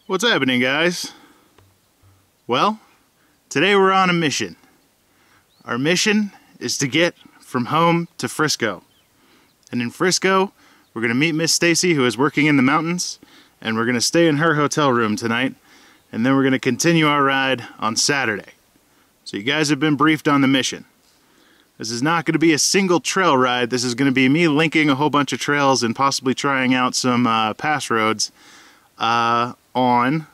What's happening, guys? Well, today we're on a mission. Our mission is to get from home to Frisco. And in Frisco, we're going to meet Mrs.Stacey, who is working in the mountains, and we're going to stay in her hotel room tonight, and then we're going to continue our ride on Saturday. So you guys have been briefed on the mission. This is not going to be a single trail ride. This is going to be me linking a whole bunch of trails and possibly trying out some pass roads on,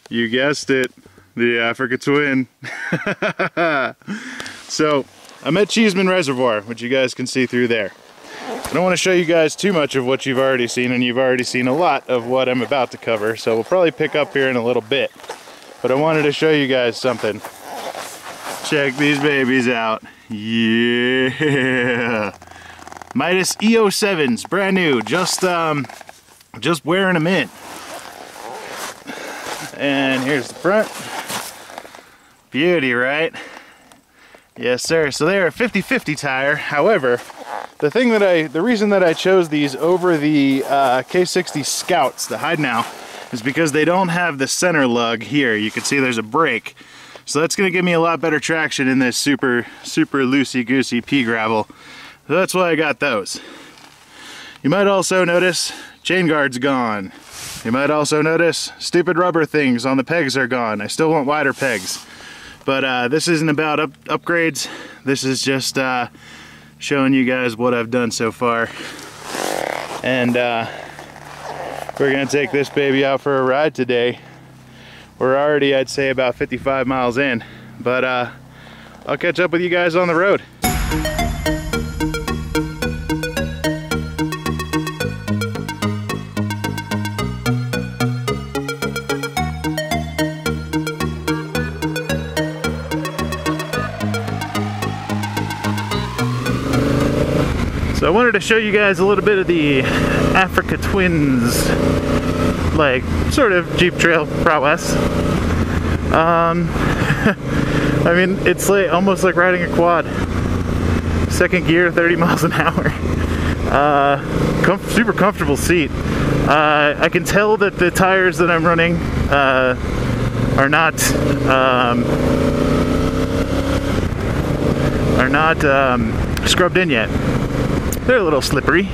you guessed it, the Africa Twin. So, I'm at Cheeseman Reservoir, which you guys can see through there. I don't want to show you guys too much of what you've already seen, and you've already seen a lot of what I'm about to cover, so we'll probably pick up here in a little bit. But I wanted to show you guys something. Check these babies out. Yeah! Mitas E-07s, brand new, just wearing them in. And here's the front. Beauty, right? Yes, sir. So they are a 50/50 tire. However, the reason that I chose these over the K60 Scouts, the Hide Now, is because they don't have the center lug here. You can see there's a brake. So that's going to give me a lot better traction in this super loosey-goosey pea gravel. So that's why I got those. You might also notice chain guard's gone. You might also notice stupid rubber things on the pegs are gone. I still want wider pegs. But this isn't about upgrades. This is just showing you guys what I've done so far. And we're gonna take this baby out for a ride today. We're already, I'd say, about 55 miles in. But I'll catch up with you guys on the road. So I wanted to show you guys a little bit of the Africa Twins, like, sort of Jeep Trail prowess. I mean, it's like almost like riding a quad. Second gear, 30 miles an hour. Super comfortable seat. I can tell that the tires that I'm running are not scrubbed in yet. They're a little slippery.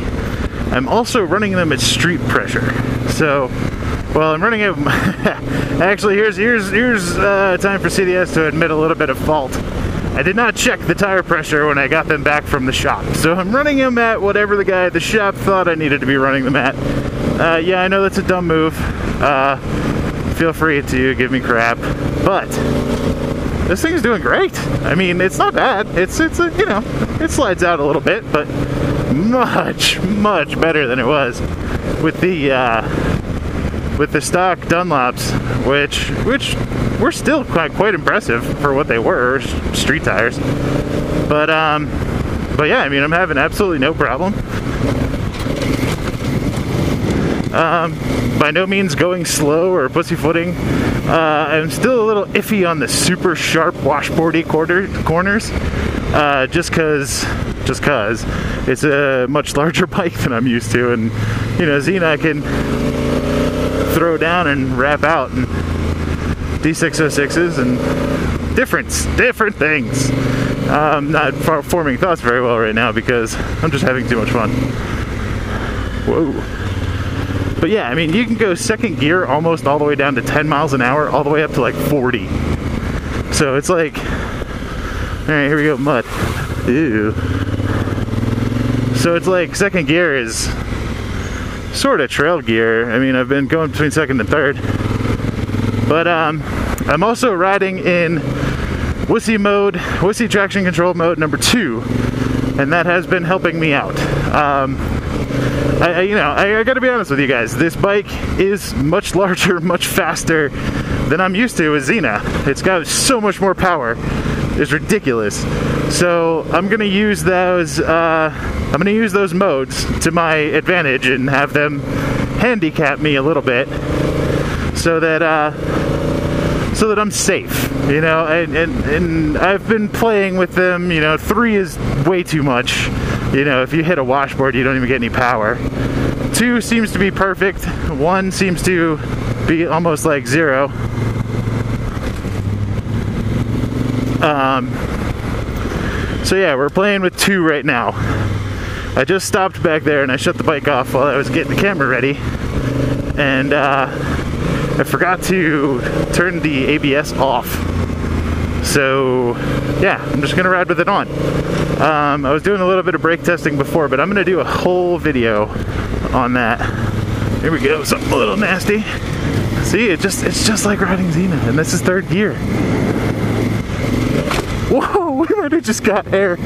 I'm also running them at street pressure. So, well, I'm running it. Actually, here's time for CDS to admit a little bit of fault. I did not check the tire pressure when I got them back from the shop. So I'm running them at whatever the guy at the shop thought I needed to be running them at. Yeah, I know that's a dumb move. Feel free to give me crap, but this thing is doing great. I mean, it's not bad. It's you know, it slides out a little bit, but much better than it was with the stock Dunlops, which were still quite impressive for what they were, street tires. But yeah, I mean, I'm having absolutely no problem. By no means going slow or pussyfooting. I'm still a little iffy on the super sharp washboardy corners, just cause it's a much larger bike than I'm used to, and you know, Xena can throw down and wrap out, and D606s and different things. I'm not forming thoughts very well right now because I'm just having too much fun. Whoa. But yeah, I mean, you can go second gear almost all the way down to 10 miles an hour, all the way up to like 40. So it's like, all right, here we go, mud. Ew. So it's like second gear is sort of trail gear. I mean, I've been going between second and third. But I'm also riding in wussy mode, wussy traction control mode number 2, and that has been helping me out. I gotta be honest with you guys, this bike is much larger, much faster than I'm used to with Xena. It's got so much more power. It's ridiculous. So I'm gonna use those modes to my advantage and have them handicap me a little bit so that I'm safe, you know, and I've been playing with them. You know, 3 is way too much. You know, if you hit a washboard, you don't even get any power. 2 seems to be perfect. 1 seems to be almost like 0. So yeah, we're playing with 2 right now. I just stopped back there and I shut the bike off while I was getting the camera ready, and I forgot to turn the ABS off. So yeah, I'm just gonna ride with it on. I was doing a little bit of brake testing before, but I'm gonna do a whole video on that. Here we go, something a little nasty. See, it's just like riding Zenith, and this is 3rd gear. Whoa, we might have just got air.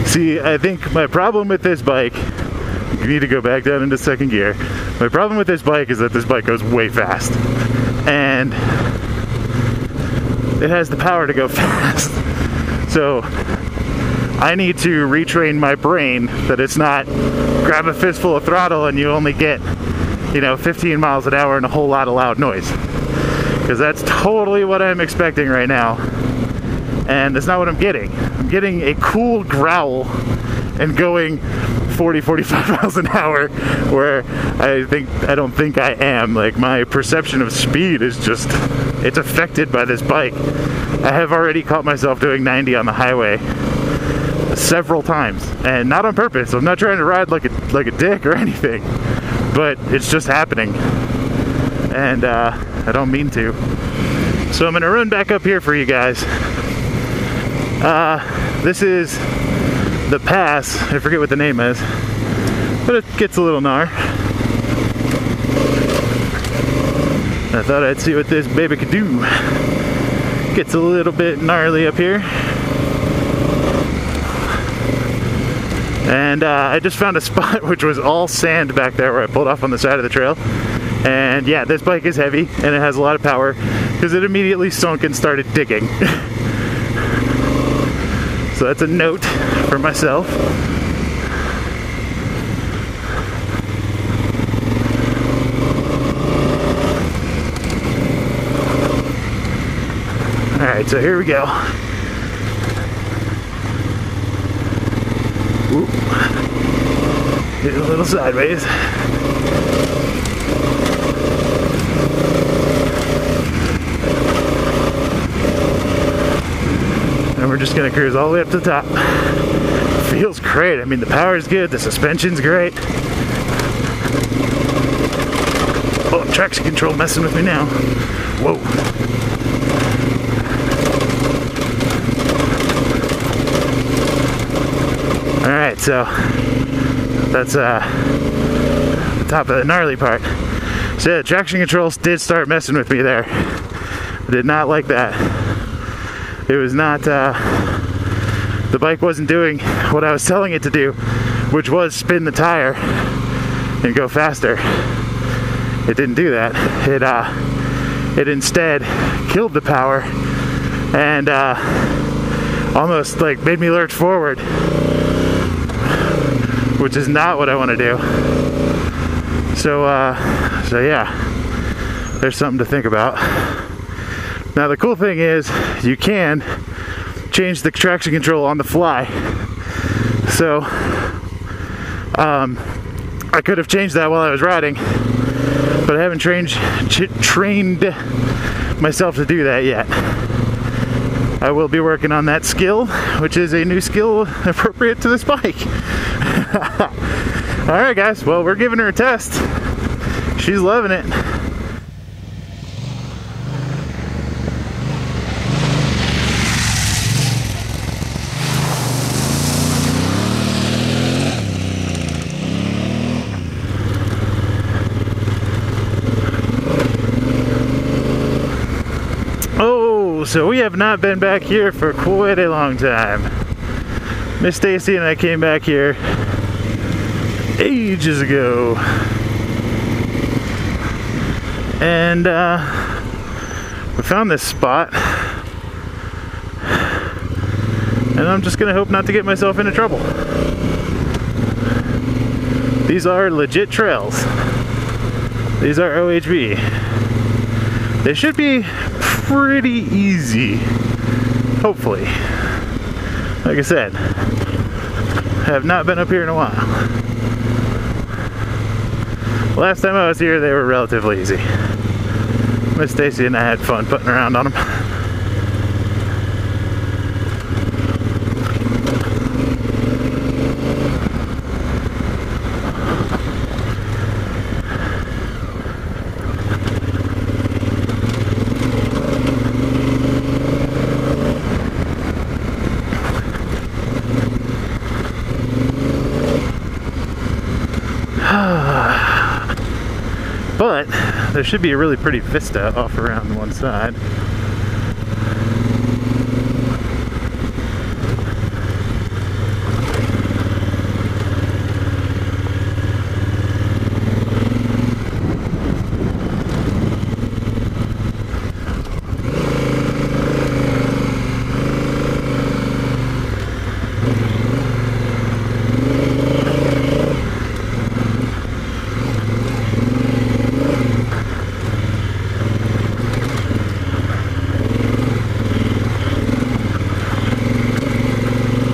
See, I think my problem with this bike, you need to go back down into 2nd gear. My problem with this bike is that this bike goes way fast. And it has the power to go fast. So I need to retrain my brain that it's not grab a fistful of throttle and you only get, you know, 15 miles an hour and a whole lot of loud noise. Because that's totally what I'm expecting right now. And that's not what I'm getting. I'm getting a cool growl and going 40, 45 miles an hour, where I don't think I am. Like, my perception of speed is just, it's affected by this bike. I have already caught myself doing 90 on the highway several times, and not on purpose. I'm not trying to ride like a dick or anything, but it's just happening, and I don't mean to. So I'm gonna run back up here for you guys. This is the pass. I forget what the name is, but it gets a little gnar. I thought I'd see what this baby could do. Gets a little bit gnarly up here. And I just found a spot which was all sand back there where I pulled off on the side of the trail. And yeah, this bike is heavy and it has a lot of power because it immediately sunk and started digging. So that's a note for myself. Alright, so here we go. Oop. Get a little sideways. And we're just gonna cruise all the way up to the top. Feels great. I mean, the power is good, the suspension's great. Oh, traction control messing with me now. Whoa. Alright, so that's the top of the gnarly part. So yeah, traction controls did start messing with me there. I did not like that. It was not, the bike wasn't doing what I was telling it to do, which was spin the tire and go faster. It didn't do that. It instead killed the power and almost like made me lurch forward, which is not what I want to do. So yeah, there's something to think about. Now the cool thing is you can change the traction control on the fly. So I could have changed that while I was riding, but I haven't trained myself to do that yet. I will be working on that skill, which is a new skill appropriate to this bike. Alright guys, well, we're giving her a test. She's loving it. So we have not been back here for quite a long time. Miss.Stacey and I came back here ages ago. And we found this spot. And I'm just gonna hope not to get myself into trouble. These are legit trails. These are OHV. They should be pretty easy, hopefully. like I said, have not been up here in a while. Last time I was here, they were relatively easy. Mrs.Stacey and I had fun putting around on them. But there should be a really pretty vista off around one side.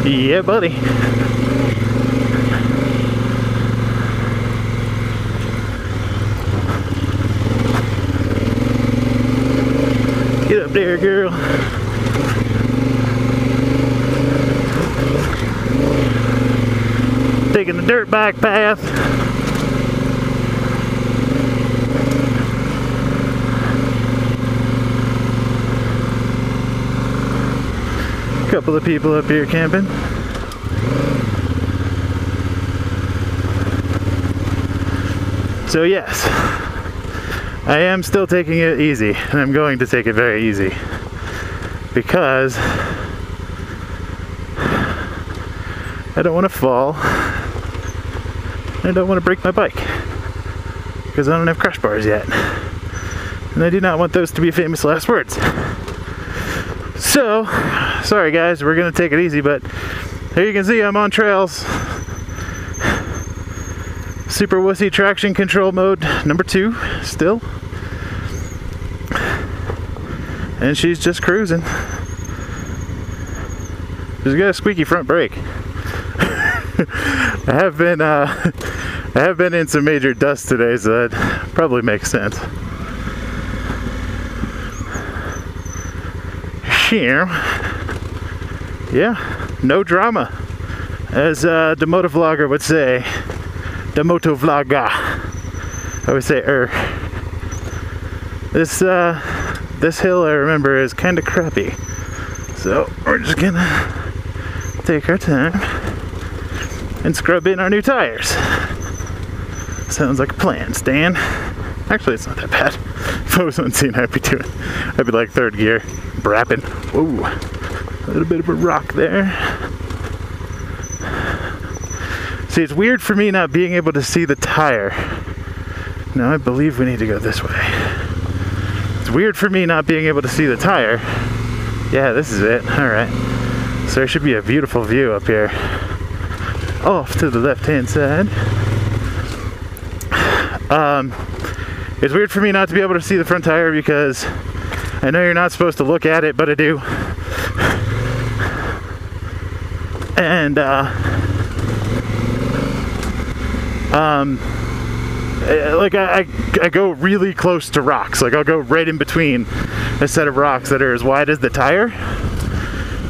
Yeah, buddy. Get up there, girl. Taking the dirt bike path. Couple of people up here camping. So yes, I am still taking it easy, and I'm going to take it very easy because I don't want to fall. I don't want to break my bike because I don't have crash bars yet, and I do not want those to be famous last words. So, sorry guys, we're gonna take it easy, but here you can see I'm on trails. Super wussy traction control mode number 2 still. And she's just cruising. She's got a squeaky front brake. I have been in some major dust today, so that probably makes sense. Here. Yeah, no drama, as the motovlogger would say. The motovlogger. I would say This hill, I remember, is kind of crappy. So we're just gonna take our time and scrub in our new tires. Sounds like a plan, Stan. Actually, it's not that bad. If I was unseen, I'd be like 3rd gear, brapping. Ooh, a little bit of a rock there. See, it's weird for me not being able to see the tire. No, I believe we need to go this way. It's weird for me not being able to see the tire. Yeah, this is it. Alright. So there should be a beautiful view up here. Off to the left-hand side. It's weird for me not to be able to see the front tire because I know you're not supposed to look at it, but I do. And, like I go really close to rocks. Like I'll go right in between a set of rocks that are as wide as the tire,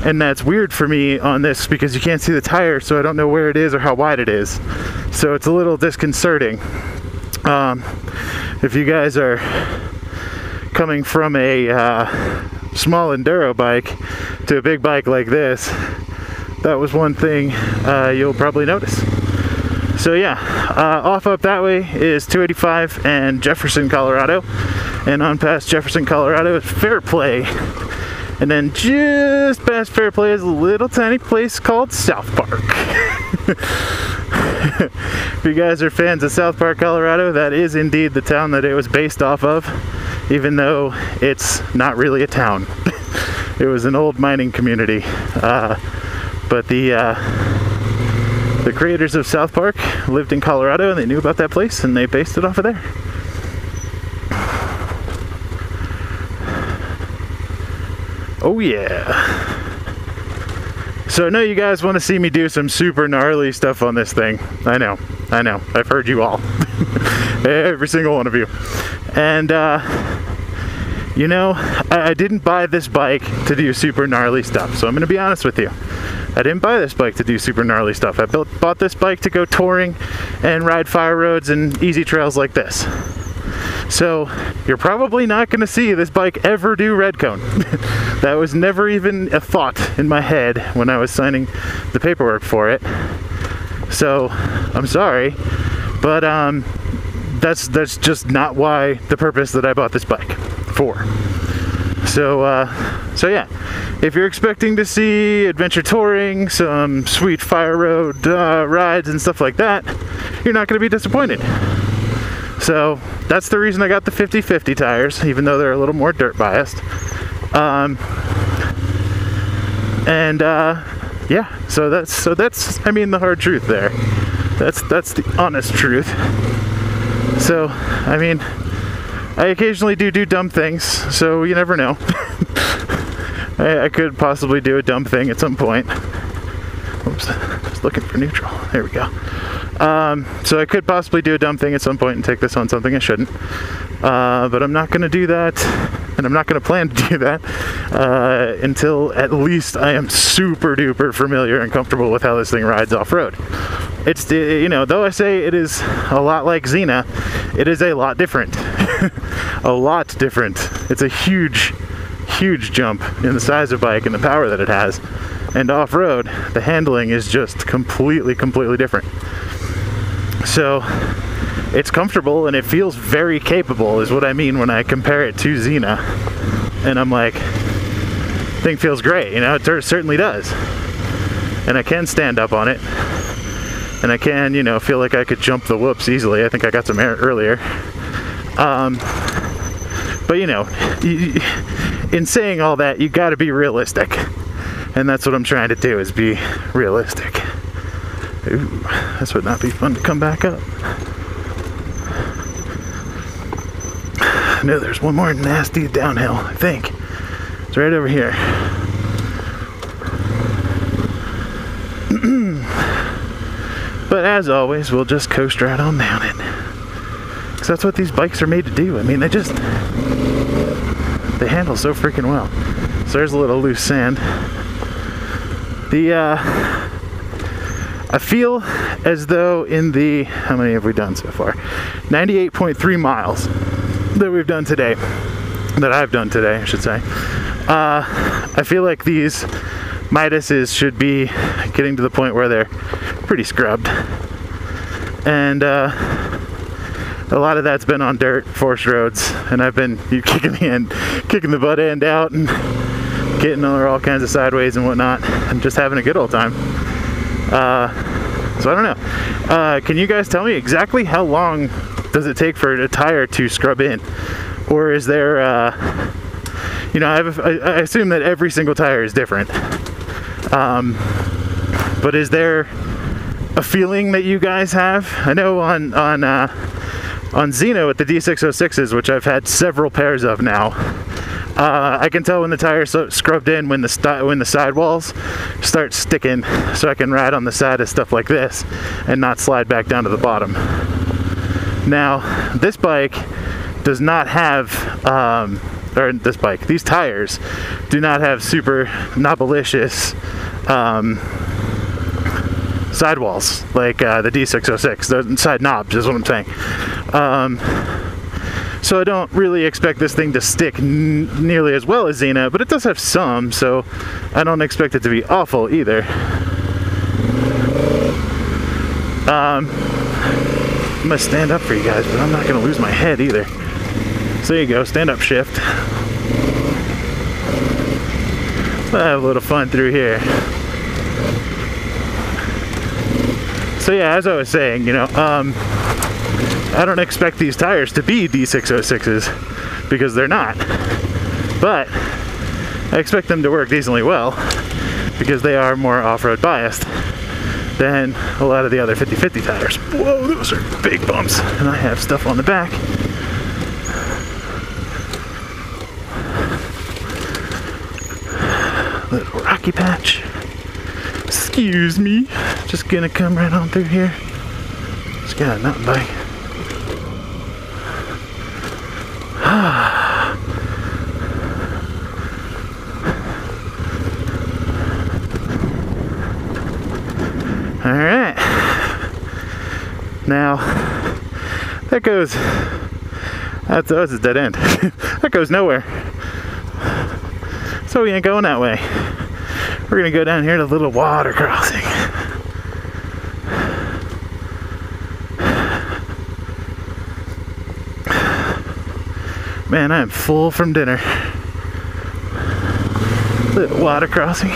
and that's weird for me on this because you can't see the tire, so I don't know where it is or how wide it is. So it's a little disconcerting. If you guys are coming from a small enduro bike to a big bike like this, that was one thing you'll probably notice. So yeah, off up that way is 285 and Jefferson, Colorado, and on past Jefferson, Colorado is Fairplay, and then just past Fairplay is a little tiny place called South Park. If you guys are fans of South Park, Colorado, that is indeed the town that it was based off of, even though it's not really a town. It was an old mining community, but the creators of South Park lived in Colorado and they knew about that place and they based it off of there. Oh yeah. So I know you guys want to see me do some super gnarly stuff on this thing. I know, I've heard you all. Every single one of you. And you know, I didn't buy this bike to do super gnarly stuff, so I'm gonna be honest with you. I didn't buy this bike to do super gnarly stuff. I bought this bike to go touring and ride fire roads and easy trails like this. So you're probably not gonna see this bike ever do red cone. That was never even a thought in my head when I was signing the paperwork for it. So I'm sorry, but that's just not why the purpose that I bought this bike for. So yeah, if you're expecting to see adventure touring, some sweet fire road rides and stuff like that, you're not going to be disappointed. So that's the reason I got the 50/50 tires, even though they're a little more dirt biased. Yeah, so that's I mean the hard truth there. That's the honest truth. So I mean, I occasionally do dumb things, so you never know. I could possibly do a dumb thing at some point. Oops, just looking for neutral. There we go. So I could possibly do a dumb thing at some point and take this on something I shouldn't. But I'm not going to do that, and I'm not going to plan to do that until at least I am super duper familiar and comfortable with how this thing rides off-road. It's, you know, though I say it is a lot like Xena, it is a lot different. A lot different. It's a huge jump in the size of bike and the power that it has. And off-road, the handling is just completely different. So it's comfortable and it feels very capable is what I mean when I compare it to Xena. And I'm like, thing feels great, you know, it certainly does. And I can stand up on it. And I can, you know, feel like I could jump the whoops easily. I think I got some air earlier. But you know, in saying all that, you gotta be realistic. And that's what I'm trying to do, is be realistic. Ooh, this would not be fun to come back up. No, there's one more nasty downhill, I think. It's right over here. But as always, we'll just coast right on down it. Because that's what these bikes are made to do. I mean, they handle so freaking well. So there's a little loose sand. I feel as though in the, how many have we done so far? 98.3 miles that we've done today, that I've done today, I should say. I feel like these Mitases should be getting to the point where they're pretty scrubbed. And a lot of that's been on dirt, forest roads, and I've been kicking the butt end out and getting all kinds of sideways and whatnot, and just having a good old time. So I don't know. Can you guys tell me exactly how long does it take for a tire to scrub in? Or is there, you know, I assume that every single tire is different. But is there a feeling that you guys have? I know on Xena with the D606s, which I've had several pairs of now, I can tell when the tire's scrubbed in when the sidewalls start sticking, so I can ride on the side of stuff like this and not slide back down to the bottom. Now, this bike does not have, these tires do not have super knobalicious sidewalls like the D606. The side knobs is what I'm saying. So I don't really expect this thing to stick nearly as well as Xena, but it does have some, so I don't expect it to be awful either. I'm gonna stand up for you guys, but I'm not gonna lose my head either. So there you go, stand up shift. Let's have a little fun through here. So yeah, as I was saying, you know, I don't expect these tires to be D606s because they're not. But I expect them to work decently well because they are more off-road biased than a lot of the other 50/50 tires. Whoa, those are big bumps. And I have stuff on the back. Little rocky patch. Excuse me. Just gonna come right on through here. Just got a mountain bike. Alright. Now, that goes, that's a dead end. That goes nowhere. So we ain't going that way. We're gonna go down here to a little water crossing. Man, I am full from dinner. Little water crossing.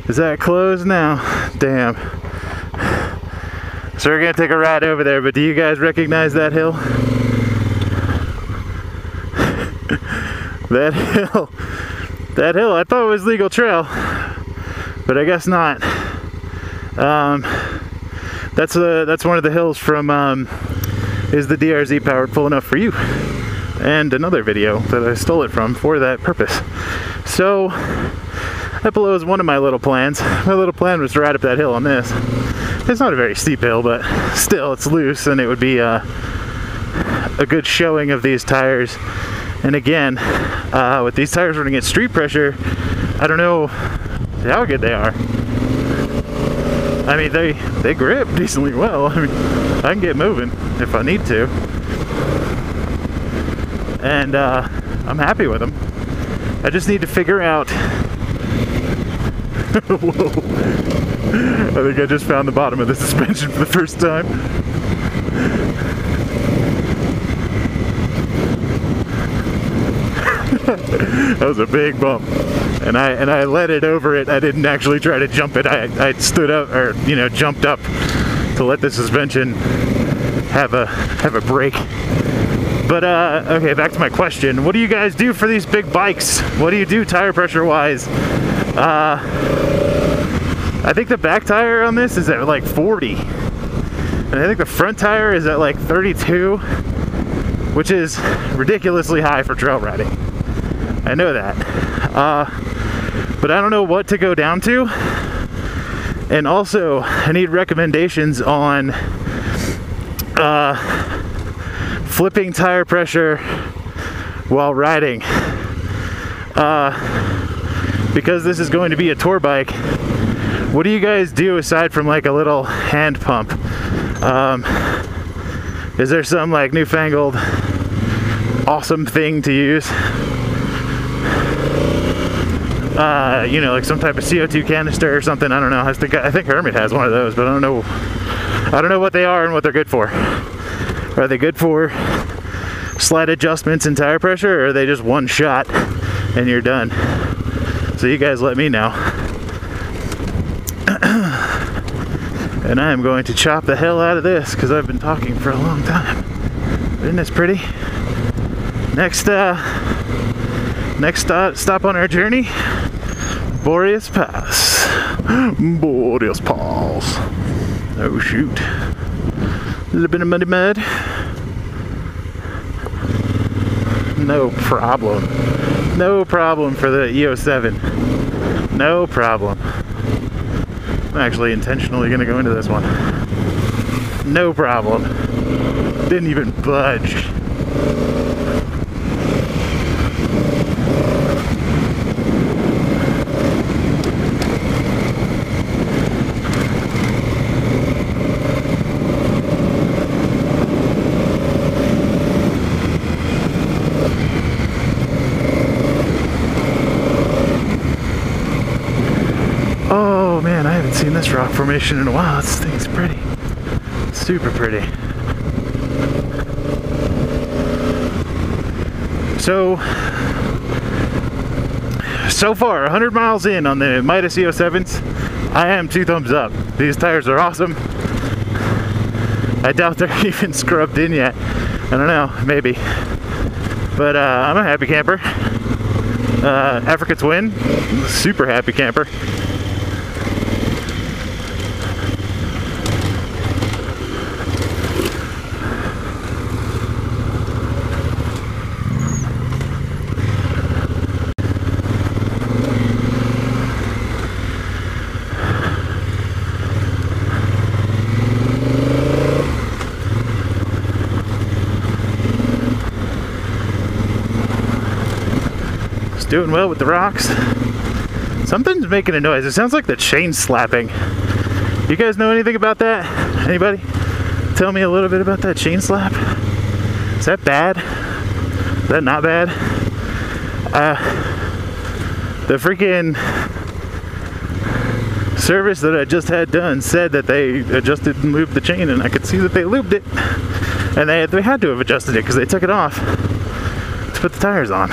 Is that closed now? Damn. So we're gonna take a ride over there, but do you guys recognize that hill? That hill, I thought it was legal trail, but I guess not. That's one of the hills from, is the DRZ powered full enough for you? And another video that I stole it from for that purpose. So, that below is one of my little plans. My little plan was to ride up that hill on this. It's not a very steep hill, but still it's loose, and it would be a good showing of these tires. And again, with these tires running at street pressure, I don't know how good they are. I mean, they grip decently well. I mean, I can get moving if I need to. And I'm happy with them. I just need to figure out... Whoa. I think I just found the bottom of the suspension for the first time. That was a big bump, and I let it over it. I didn't actually try to jump it. I stood up, or jumped up to let the suspension have a break. But okay, back to my question. What do you guys do for these big bikes? What do you do tire pressure wise? I think the back tire on this is at like 40, and I think the front tire is at like 32, which is ridiculously high for trail riding. I know that, but I don't know what to go down to. And also, I need recommendations on flipping tire pressure while riding, because this is going to be a tour bike. What do you guys do aside from like a little hand pump? Is there some like newfangled awesome thing to use? Like some type of CO2 canister or something. I don't know. I think Hermit has one of those, but I don't know what they are and what they're good for. Are they good for slight adjustments in tire pressure, or are they just one shot and you're done? So you guys let me know. And I am going to chop the hell out of this because I've been talking for a long time. Isn't this pretty? Next stop on our journey, Boreas Pass. Boreas Pass. Oh shoot. A little bit of muddy mud. No problem. No problem for the E-07. No problem. I'm actually intentionally going to go into this one. No problem. Didn't even budge. Oh man, I haven't seen this rock formation in a while. This thing's pretty. Super pretty. So far, 100 miles in on the Mitas E-07s, I am 2 thumbs up. These tires are awesome. I doubt they're even scrubbed in yet. I don't know, maybe. But I'm a happy camper. Africa Twin, super happy camper. It's doing well with the rocks. Something's making a noise. It sounds like the chain slapping. You guys know anything about that? Anybody? Tell me a little bit about that chain slap. Is that bad? Is that not bad? The freaking service that I just had done said that they adjusted and lubed the chain, and I could see that they lubed it. And they had to have adjusted it because they took it off to put the tires on.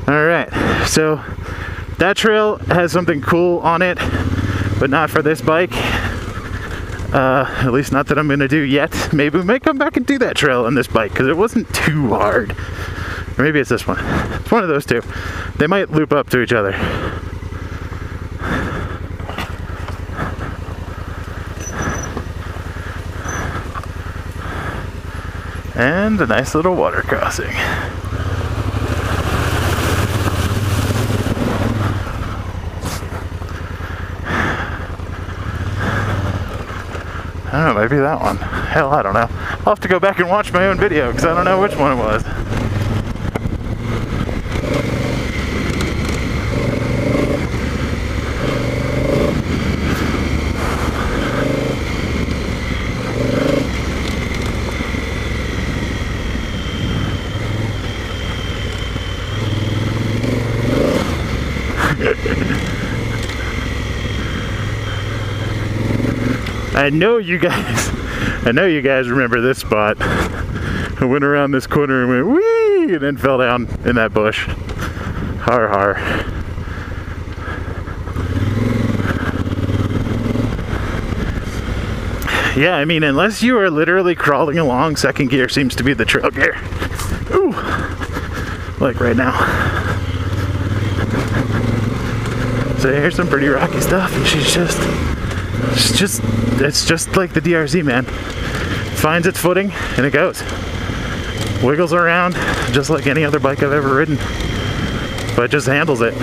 Alright, so that trail has something cool on it, but not for this bike. At least not that I'm going to do yet. Maybe we may come back and do that trail on this bike because it wasn't too hard. Or maybe it's this one. It's one of those two. They might loop up to each other. And a nice little water crossing. I don't know, maybe that one. Hell, I don't know. I'll have to go back and watch my own video because I don't know which one it was. I know you guys remember this spot. I went around this corner and went whee, and then fell down in that bush. Har har. Yeah, I mean, unless you are literally crawling along, second gear seems to be the trail gear. Ooh, like right now. So here's some pretty rocky stuff, and it's just like the DRZ, man. Finds its footing and it goes. Wiggles around just like any other bike I've ever ridden, but just handles it.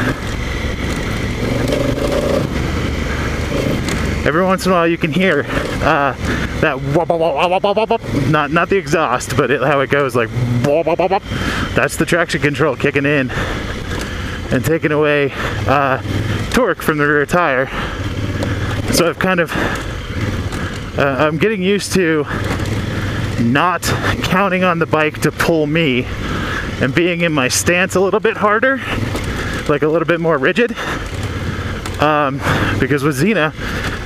Every once in a while you can hear that wop, wop, wop, wop, wop, wop. Not the exhaust, but how it goes, like wop, wop, wop, wop. That's the traction control kicking in and taking away torque from the rear tire. So I've kind of, I'm getting used to not counting on the bike to pull me and being in my stance a little bit harder, like a little bit more rigid. Because with Xena,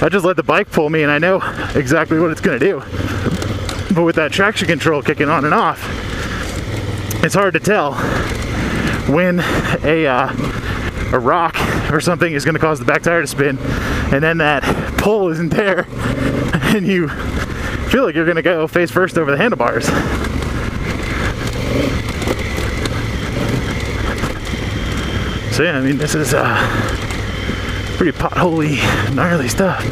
I just let the bike pull me and I know exactly what it's gonna do. But with that traction control kicking on and off, it's hard to tell when a rock or something is going to cause the back tire to spin, and then that pull isn't there, and you feel like you're going to go face first over the handlebars. So yeah, I mean, this is pretty potholy, gnarly stuff.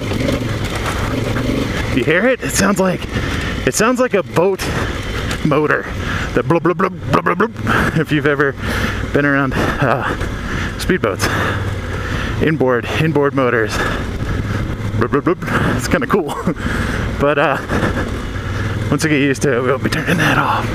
You hear it? It sounds like a boat motor. The blub blub blub blub blub blub. If you've ever been around speedboats, inboard motors. Blub blub blub. It's kind of cool. But once I get used to it, we'll be turning that off.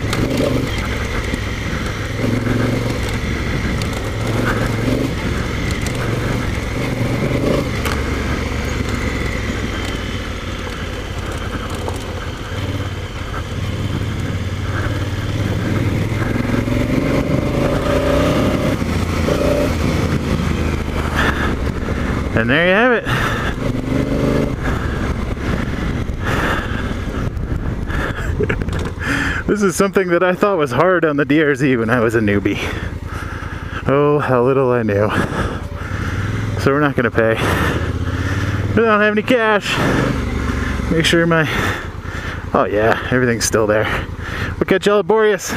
And there you have it. This is something that I thought was hard on the DRZ when I was a newbie. Oh, how little I knew. So we're not gonna pay. We don't have any cash. Make sure my... Oh yeah, everything's still there. We'll catch y'all at Boreas.